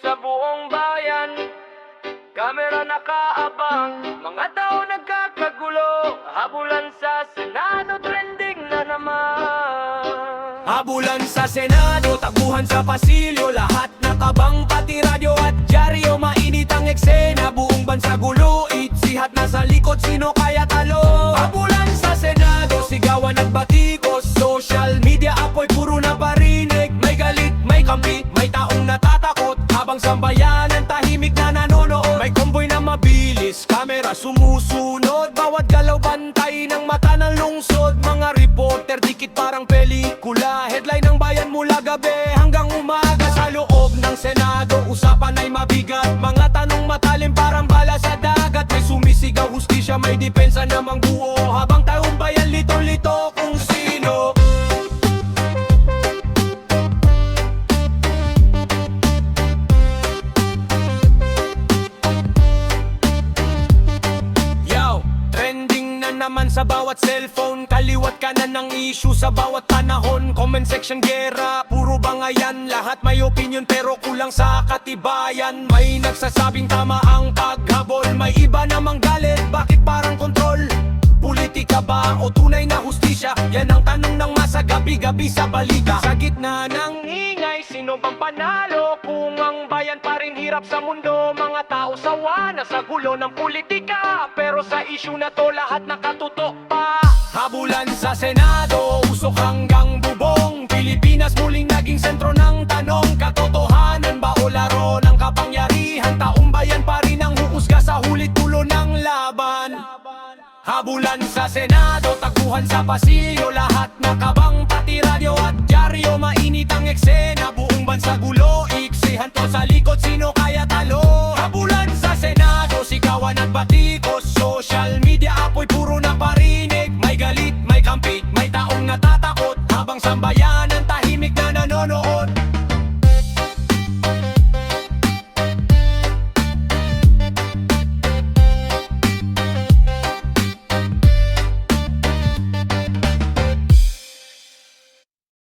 sa buong bayan. Kamera nakaabang, mga tao nagkakagulo. Habulan sa Senado, trending na naman. Habulan sa Senado, taguhan sa pasilyo. Lahat nakabang, pati radyo at dyaryo. Mainit ang eksena, buong bansa gulo. Itsihat na sa likod, sino kaya talo? Habulan sa Senado, sigawan at batikos. Social media apoy, puro na parinig. May galit, may kampi, may taong natatakot. Habang sambayanan, tahimik na nanonood. May konvoy na mabilis, kamera sumusunod. Bawat galaw bantay ng mata ng lungsod. Mga reporter, dikit parang pelikula. Headline ng bayan mula gabi hanggang umaga. Sa loob ng Senado, usapan ay mabigat. Mga tanong matalim parang bala sa dagat. May sumisigaw, hustisya, may depensa namang buo. Habang taong bayan lito-lito kung sino. Naman sa bawat cellphone, kaliwat kanan ng issue sa bawat panahon. Comment section gera, puro bangayan. Lahat may opinion pero kulang sa katibayan. May nagsasabing tama ang paghabol, may iba namang galit, bakit parang kontrol? Politika ba o tunay na hustisya? Yan ang tanong ng masa gabi-gabi sa balita. Sa gitna ng ingay, sino bang panalo? Kung ang bayan pa rin hirap sa mundo. Mga tao sawa na sa gulo ng politika, pero sa issue na to lahat nakatutok pa. Habulan sa Senado, usok hanggang bubong. Pilipinas muling naging sentro ng tanong. Katotohanan ba o laro ng kapangyarihan? Taong bayan pa rin ang huusga sa hulit tulo ng laban. Habulan sa Senado, taguhan sa pasilyo. Lahat nakabang, pati radyo at dyaryo. Mainit ang eksena, buong bansa